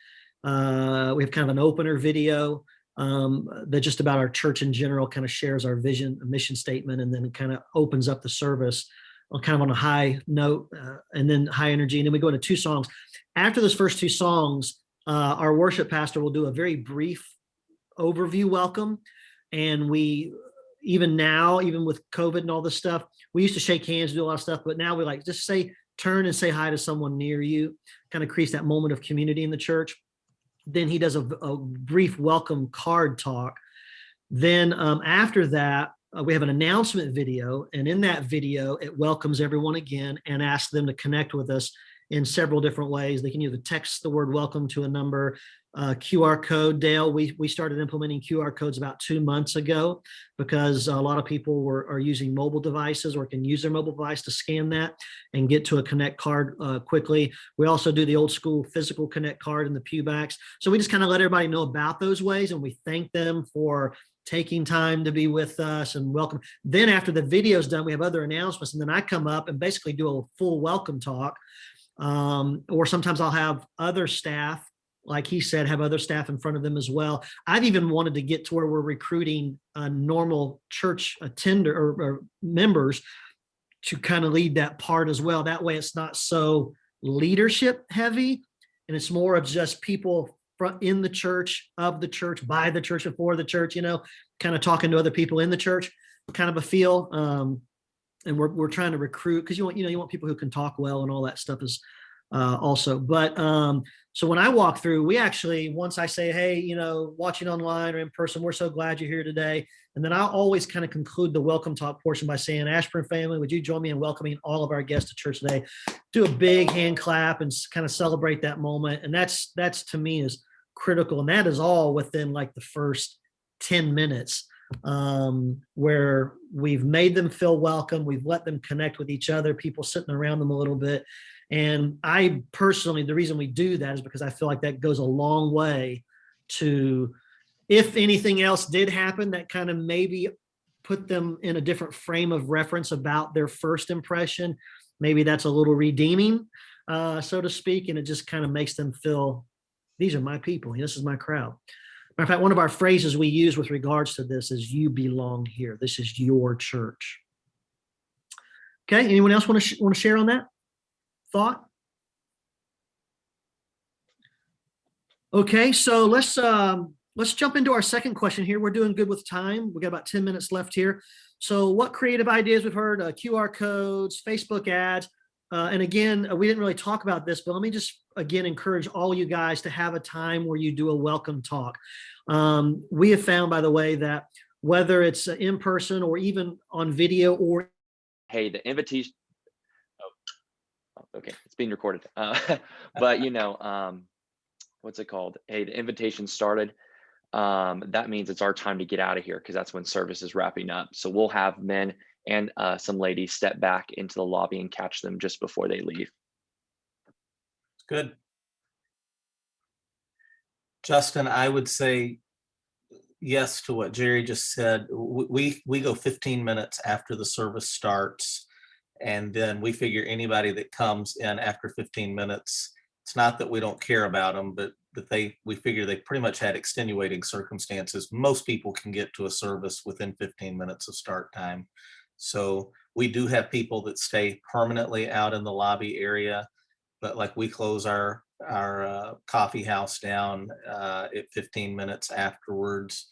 We have kind of an opener video that just about our church in general, kind of shares our vision, mission statement, and then it kind of opens up the service on a high note and then high energy. And then we go into 2 songs. After those first 2 songs, our worship pastor will do a very brief overview welcome. And even with COVID and all this stuff, we used to shake hands, do a lot of stuff, but now we like just turn and say hi to someone near you, kind of creates that moment of community in the church. Then he does a brief welcome card talk. Then after that, we have an announcement video, and in that video, it welcomes everyone again and asks them to connect with us in several different ways. They can either text the word welcome to a number, QR code. Dale, we started implementing QR codes about 2 months ago because a lot of people are using mobile devices or can use their mobile device to scan that and get to a Connect card quickly. We also do the old school physical Connect card in the pew backs. So we just kind of let everybody know about those ways, and we thank them for taking time to be with us and welcome. Then after the video's done, we have other announcements, and then I come up and basically do a full welcome talk. Or sometimes I'll have other staff, like he said, have other staff in front of them as well. I've even wanted to get to where we're recruiting a normal church attender or members to kind of lead that part as well. That way it's not so leadership heavy, and it's more of just people in the church, of the church, by the church, and for the church, kind of talking to other people in the church, kind of a feel. And we're trying to recruit, because you want people who can talk well, and all that stuff is also. But so when I walk through, we actually, once I say, hey, watching online or in person, we're so glad you're here today. And then I'll always kind of conclude the welcome talk portion by saying, Ashburn family, would you join me in welcoming all of our guests to church today? Do a big hand clap and kind of celebrate that moment. And that's to me is critical. And that is all within like the first 10 minutes, where we've made them feel welcome. We've let them connect with each other, people sitting around them a little bit. And I personally, the reason we do that is because I feel like that goes a long way to, if anything else did happen, that kind of maybe put them in a different frame of reference about their first impression. Maybe that's a little redeeming, so to speak. And it just kind of makes them feel, these are my people. This is my crowd. Matter of fact, one of our phrases we use with regards to this is, you belong here. This is your church. Okay. Anyone else want to share on that thought? Okay. So let's jump into our second question here. We're doing good with time. We got about 10 minutes left here. So what creative ideas we've heard, QR codes, Facebook ads. And again, we didn't really talk about this, but let me just, again, encourage all you guys to have a time where you do a welcome talk. We have found, by the way, that whether it's in person or even on video or. Hey, the invitation. Oh, okay. It's being recorded. But what's it called? Hey, the invitation started. That means it's our time to get out of here, because that's when service is wrapping up. So we'll have men and some ladies step back into the lobby and catch them just before they leave. Good. Justin, I would say yes to what Jerry just said. We go 15 minutes after the service starts, and then we figure anybody that comes in after 15 minutes, it's not that we don't care about them, but that we figure they pretty much had extenuating circumstances. Most people can get to a service within 15 minutes of start time. So we do have people that stay permanently out in the lobby area, but like we close our coffee house down at 15 minutes afterwards.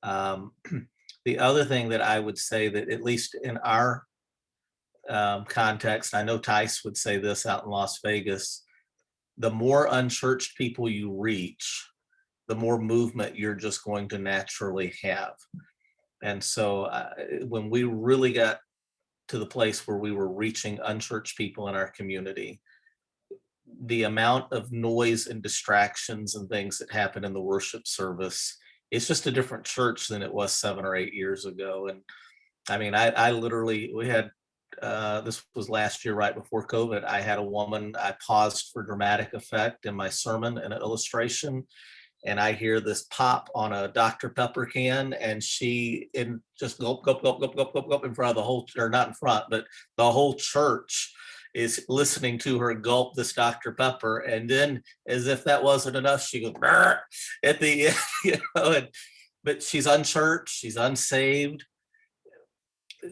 The other thing that I would say, that at least in our context, I know Tice would say this out in Las Vegas, the more unchurched people you reach, the more movement you're just going to naturally have. And so when we really got to the place where we were reaching unchurched people in our community, the amount of noise and distractions and things that happen in the worship service, it's just a different church than it was 7 or 8 years ago. And I mean, I literally, we had, this was last year, right before COVID, I had a woman, I paused for dramatic effect in my sermon and an illustration, and I hear this pop on a Dr. Pepper can, and she just gulp, gulp, gulp, gulp, gulp, gulp, gulp in front of the whole, or not in front, but the whole church is listening to her gulp this Dr. Pepper. And then, as if that wasn't enough, she goes at the end, but she's unchurched, she's unsaved.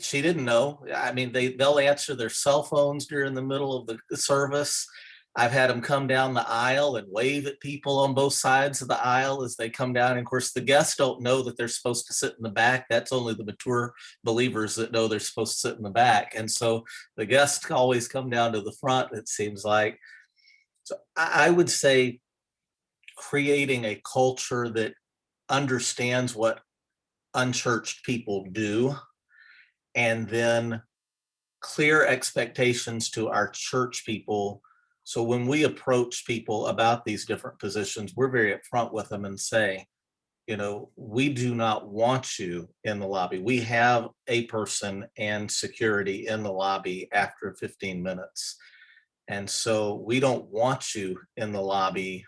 She didn't know. I mean, they'll answer their cell phones during the middle of the service. I've had them come down the aisle and wave at people on both sides of the aisle as they come down. And of course, the guests don't know that they're supposed to sit in the back. That's only the mature believers that know they're supposed to sit in the back. And so the guests always come down to the front, it seems like. So I would say creating a culture that understands what unchurched people do and then clear expectations to our church people. So when we approach people about these different positions, we're very upfront with them and say, you know, we do not want you in the lobby. We have a person and security in the lobby after 15 minutes. And so we don't want you in the lobby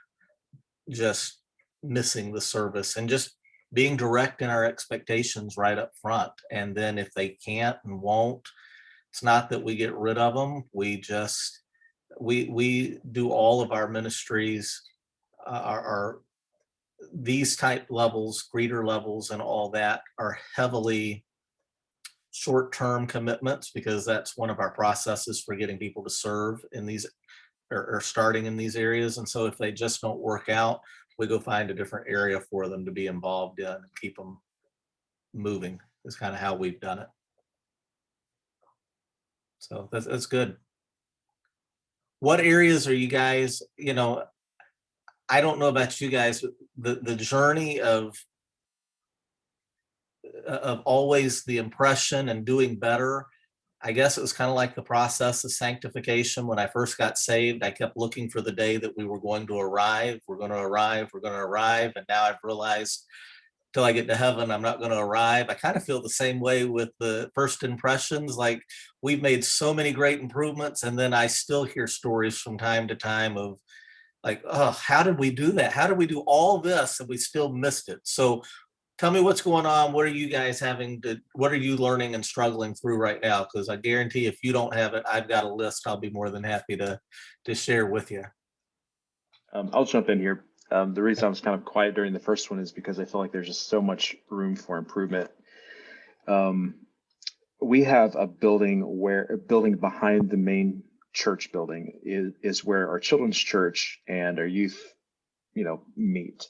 just missing the service, and just being direct in our expectations right up front. And then if they can't and won't, it's not that we get rid of them. We just, we do all of our ministries, our these type levels, greeter levels and all that are heavily short-term commitments, because that's one of our processes for getting people to serve in these, or starting in these areas. And so if they just don't work out, we go find a different area for them to be involved in and keep them moving. Is kind of how we've done it. So that's good. What areas are you guys, you know, I don't know about you guys, but the journey of always the impression and doing better. I guess it was kind of like the process of sanctification. When I first got saved, I kept looking for the day that we were going to arrive. We're going to arrive. We're going to arrive. And now I've realized till I get to heaven, I'm not going to arrive. I kind of feel the same way with the first impressions. Like, we've made so many great improvements. And then I still hear stories from time to time of like, oh, how did we do that? How did we do all this and we still missed it? So tell me what's going on. What are you guys what are you learning and struggling through right now? Because I guarantee if you don't have it, I've got a list I'll be more than happy to share with you. I'll jump in here. The reason I was kind of quiet during the first one is because I feel like there's just so much room for improvement. We have a building behind the main church building is where our children's church and our youth, meet.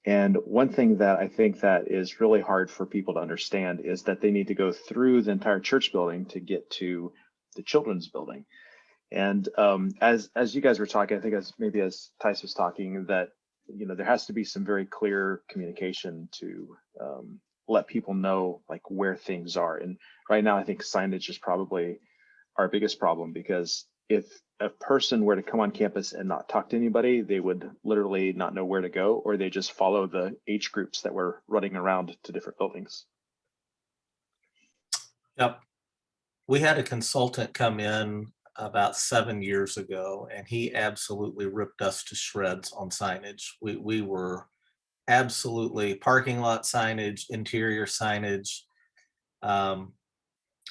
And one thing that I think that is really hard for people to understand is that they need to go through the entire church building to get to the children's building. And as you guys were talking, I think as Tice was talking, that there has to be some very clear communication to let people know like where things are. And right now, I think signage is probably our biggest problem, because if a person were to come on campus and not talk to anybody, they would literally not know where to go, or they just follow the age groups that were running around to different buildings. Yep. We had a consultant come in about 7 years ago, and he absolutely ripped us to shreds on signage. We were absolutely parking lot signage, interior signage.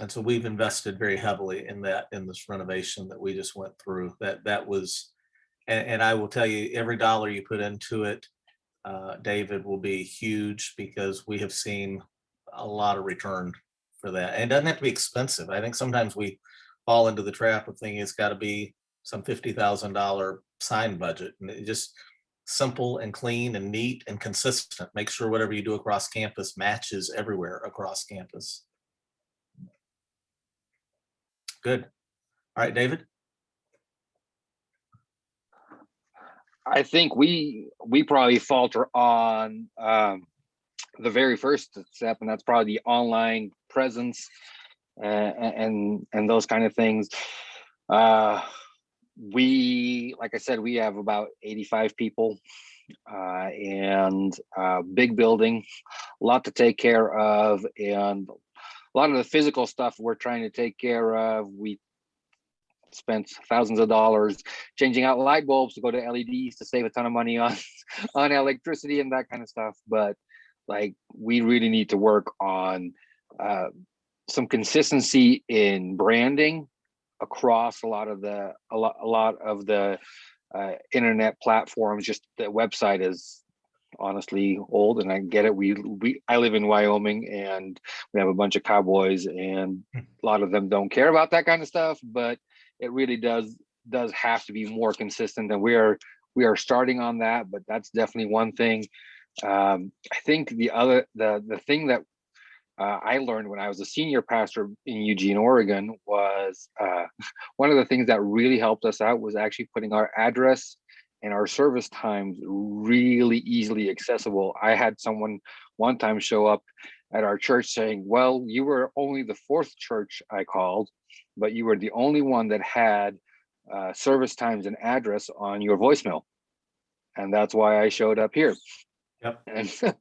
And so we've invested very heavily in this renovation that we just went through. That was, and I will tell you, every dollar you put into it, David, will be huge, because we have seen a lot of return for that. And it doesn't have to be expensive. I think sometimes we fall into the trap of thinking it's got to be some $50,000 sign budget, and it just simple and clean and neat and consistent. Make sure whatever you do across campus matches everywhere across campus. Good. All right, David. I think we probably falter on the very first step, and that's probably the online presence and those kind of things. We, like I said, we have about 85 people and big building, a lot to take care of, and a lot of the physical stuff we're trying to take care of. We spent thousands of dollars changing out light bulbs to go to LEDs to save a ton of money on electricity and that kind of stuff. But like, we really need to work on some consistency in branding across a lot of the internet platforms. Just the website is honestly old, and I get it. I live in Wyoming, and we have a bunch of cowboys, and a lot of them don't care about that kind of stuff, but it really does have to be more consistent, and we are starting on that. But that's definitely one thing. I think the thing that I learned when I was a senior pastor in Eugene, Oregon, was one of the things that really helped us out was actually putting our address and our service times really easily accessible. I had someone one time show up at our church saying, well, you were only the fourth church I called, but you were the only one that had service times and address on your voicemail. And that's why I showed up here. Yep. And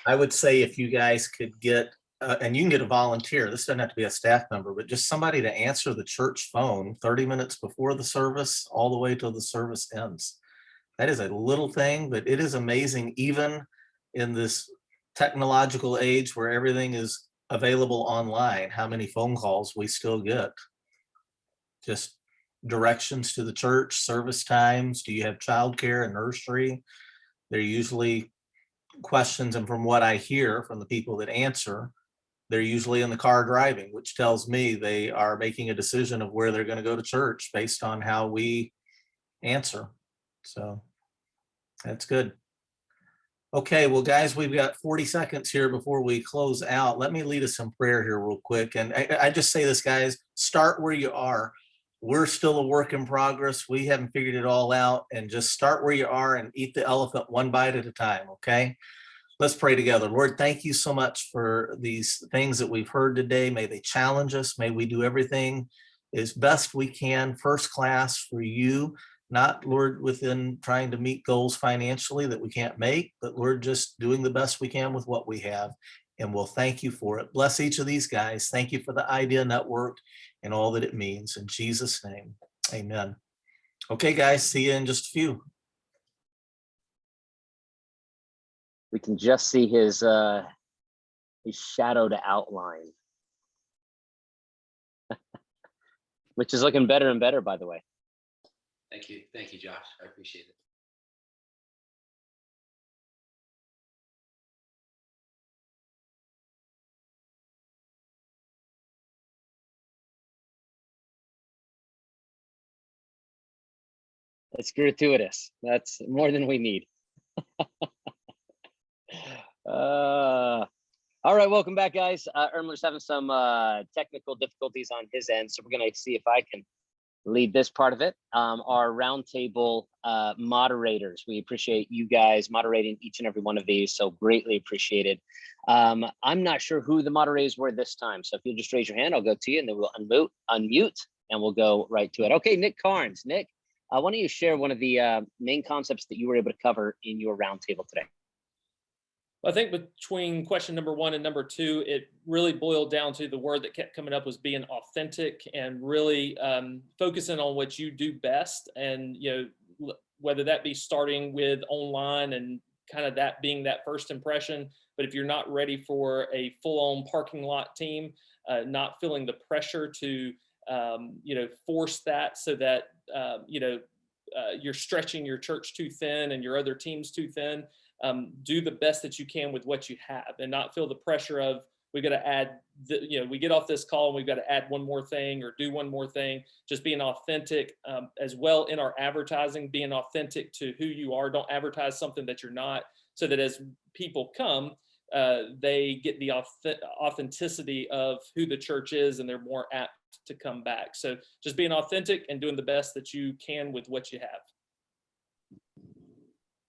I would say if you guys could get, and you can get a volunteer, this doesn't have to be a staff member, but just somebody to answer the church phone 30 minutes before the service, all the way till the service ends. That is a little thing, but it is amazing, even in this technological age where everything is available online, how many phone calls we still get. Just directions to the church, service times, do you have childcare and nursery? They're usually questions, and from what I hear from the people that answer, they're usually in the car driving, which tells me they are making a decision of where they're going to go to church based on how we answer. So that's good. Okay, well, guys, we've got 40 seconds here before we close out. Let me lead us in prayer here real quick. And I just say this, guys, start where you are. We're still a work in progress. We haven't figured it all out, and just start where you are and eat the elephant one bite at a time, okay? Let's pray together. Lord, thank you so much for these things that we've heard today. May they challenge us. May we do everything as best we can, first class for you, not, Lord, within trying to meet goals financially that we can't make, but Lord, just doing the best we can with what we have. And we'll thank you for it. Bless each of these guys. Thank you for the Idea Network and all that it means. In Jesus' name, amen. Okay, guys, see you in just a few. We can just see his shadowed outline, which is looking better and better, by the way. Thank you, Josh. I appreciate it. That's gratuitous. That's more than we need. All right, welcome back, guys. Ermler's having some technical difficulties on his end, so we're going to see if I can lead this part of it. Our roundtable moderators, we appreciate you guys moderating each and every one of these, so greatly appreciated. I'm not sure who the moderators were this time, so if you'll just raise your hand, I'll go to you, and then we'll unmute, and we'll go right to it. Okay, Nick Carnes. Nick, why don't you share one of the main concepts that you were able to cover in your roundtable today? I think between question number 1 and number 2, it really boiled down to the word that kept coming up was being authentic and really focusing on what you do best. And, you know, whether that be starting with online and kind of that being that first impression, but if you're not ready for a full-on parking lot team, not feeling the pressure to, you know, force that so that, you know, you're stretching your church too thin and your other teams too thin. Do the best that you can with what you have and not feel the pressure of we got to add, you know, we get off this call and we've got to add one more thing or do one more thing. Just being authentic as well in our advertising, being authentic to who you are. Don't advertise something that you're not, so that as people come, they get the authenticity of who the church is and they're more apt to come back. So just being authentic and doing the best that you can with what you have.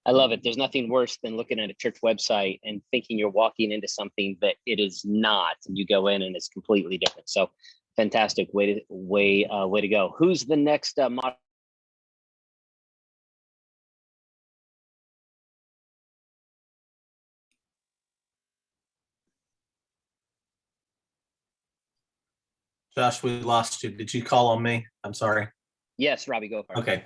I love it. There's nothing worse than looking at a church website and thinking you're walking into something that it is not, and you go in and it's completely different. So fantastic way to go. Who's the next moderator? Josh, we lost you. Did you call on me? I'm sorry. Yes, Robbie, go for it. Okay.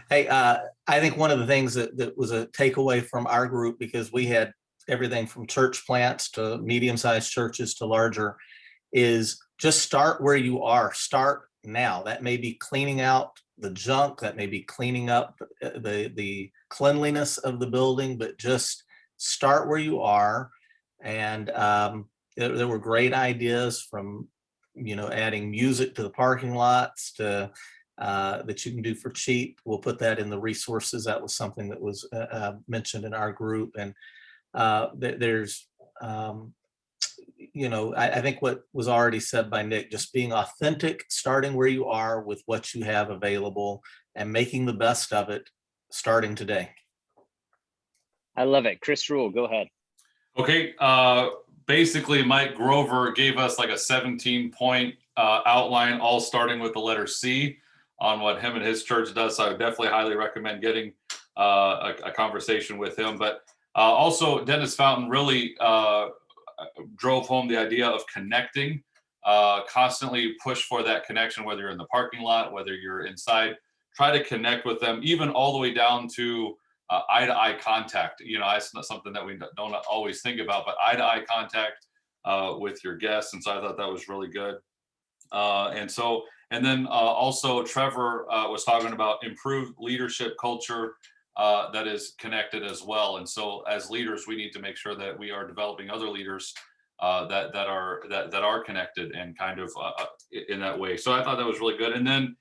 Hey, I think one of the things that was a takeaway from our group, because we had everything from church plants to medium-sized churches to larger, is just start where you are. Start now. That may be cleaning out the junk, that may be cleaning up the cleanliness of the building, but just start where you are. And there were great ideas from, you know, adding music to the parking lots to that you can do for cheap. We'll put that in the resources. That was something that was mentioned in our group. And there's, you know, I think what was already said by Nick, just being authentic, starting where you are with what you have available and making the best of it. starting today. I love it. Chris Rule, go ahead. Okay. Basically, Mike Grover gave us like a 17-point outline, all starting with the letter C on what him and his church does. So I would definitely highly recommend getting a conversation with him. But also, Dennis Fountain really drove home the idea of connecting, constantly push for that connection, whether you're in the parking lot, whether you're inside, try to connect with them, even all the way down to eye-to-eye contact. You know, that's not something that we don't always think about, but eye-to-eye contact with your guests. And so I thought that was really good. And then also Trevor was talking about improved leadership culture that is connected as well. And so as leaders, we need to make sure that we are developing other leaders that are connected and kind of in that way. So I thought that was really good. And then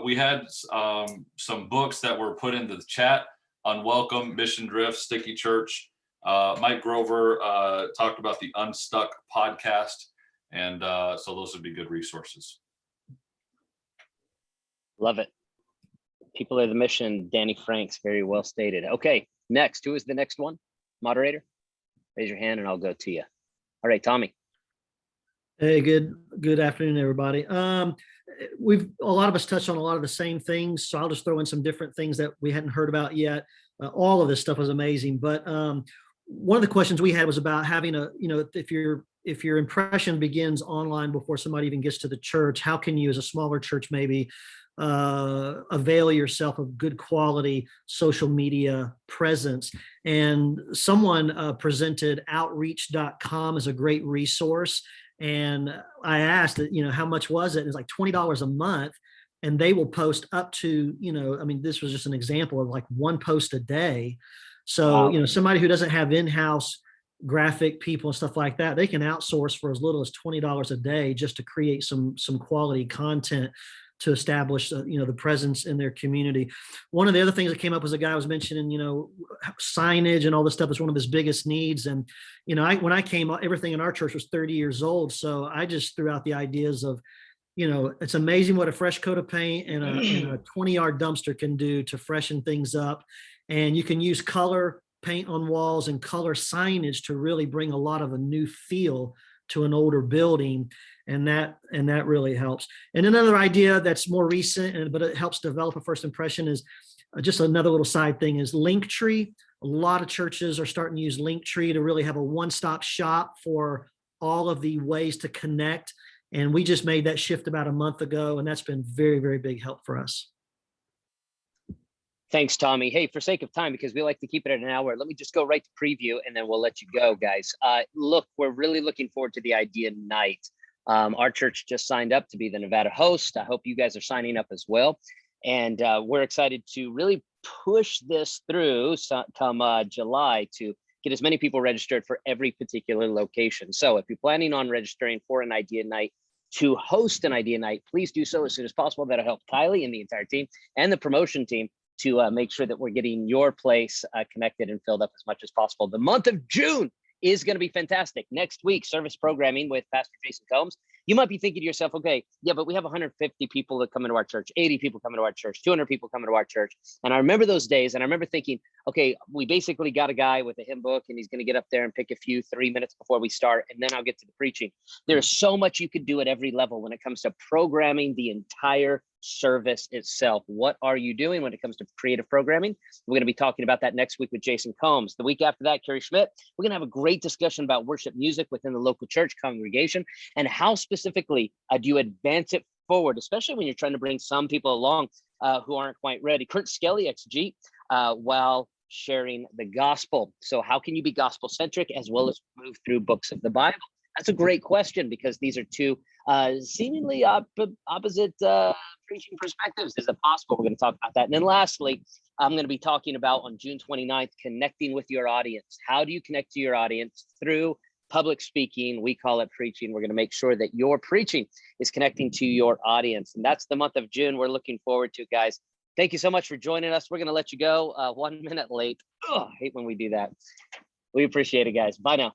we had some books that were put into the chat: Unwelcome, Mission Drift, Sticky Church. Mike Grover talked about the Unstuck podcast. And so those would be good resources. Love it. People are the mission. Danny Franks, very well stated. Okay, next. Who is the next one? Moderator, raise your hand and I'll go to you. All right, Tommy. Hey, good afternoon, everybody. A lot of us touched on a lot of the same things, so I'll just throw in some different things that we hadn't heard about yet. All of this stuff was amazing, but one of the questions we had was about having if your impression begins online before somebody even gets to the church, how can you, as a smaller church, maybe avail yourself of good quality social media presence? And someone presented outreach.com as a great resource. And I asked, how much was it? It's like $20 a month. And they will post up to, this was just an example of like one post a day. So, wow. Somebody who doesn't have in-house graphic people and stuff like that, they can outsource for as little as $20 a day just to create some quality content to establish, the presence in their community. One of the other things that came up was a guy was mentioning, signage and all this stuff is one of his biggest needs. And, when I came, everything in our church was 30 years old. So I just threw out the ideas of, it's amazing what a fresh coat of paint and a 20-yard dumpster can do to freshen things up. And you can use color paint on walls and color signage to really bring a lot of a new feel to an older building. And that really helps. And another idea that's more recent, but it helps develop a first impression, is just another little side thing, is Linktree. A lot of churches are starting to use Linktree to really have a one-stop shop for all of the ways to connect. And we just made that shift about a month ago, and that's been very, very big help for us. Thanks, Tommy. Hey, for sake of time, because we like to keep it at an hour, let me just go right to preview and then we'll let you go, guys. Look, we're really looking forward to the Idea Night. Our church just signed up to be the Nevada host. I hope you guys are signing up as well. And we're excited to really push this through come July to get as many people registered for every particular location. So if you're planning on registering for an Idea Night, to host an Idea Night, please do so as soon as possible. That'll help Kylie and the entire team and the promotion team to make sure that we're getting your place connected and filled up as much as possible. The month of June is going to be fantastic. Next week, service programming with Pastor Jason Combs. You might be thinking to yourself, okay, yeah, but we have 150 people that come into our church, 80 people coming to our church, 200 people coming to our church. And I remember those days, and I remember thinking, okay, we basically got a guy with a hymn book, and he's going to get up there and pick a few 3 minutes before we start, and then I'll get to the preaching. There's so much you could do at every level when it comes to programming the entire service itself. What are you doing when it comes to creative programming? We're going to be talking about that next week with Jason Combs. The week after that, Carrie Schmidt, we're going to have a great discussion about worship music within the local church congregation and how specifically do you advance it forward, especially when you're trying to bring some people along who aren't quite ready. Kurt Skelly, exegete, while sharing the gospel. So how can you be gospel centric as well as move through books of the Bible? That's a great question, because these are two seemingly opposite preaching perspectives. Is it possible? We're going to talk about that. And then lastly, I'm going to be talking about on June 29th, connecting with your audience. How do you connect to your audience? Through public speaking. We call it preaching. We're going to make sure that your preaching is connecting to your audience. And that's the month of June we're looking forward to, guys. Thank you so much for joining us. We're going to let you go 1 minute late. I hate when we do that. We appreciate it, guys. Bye now.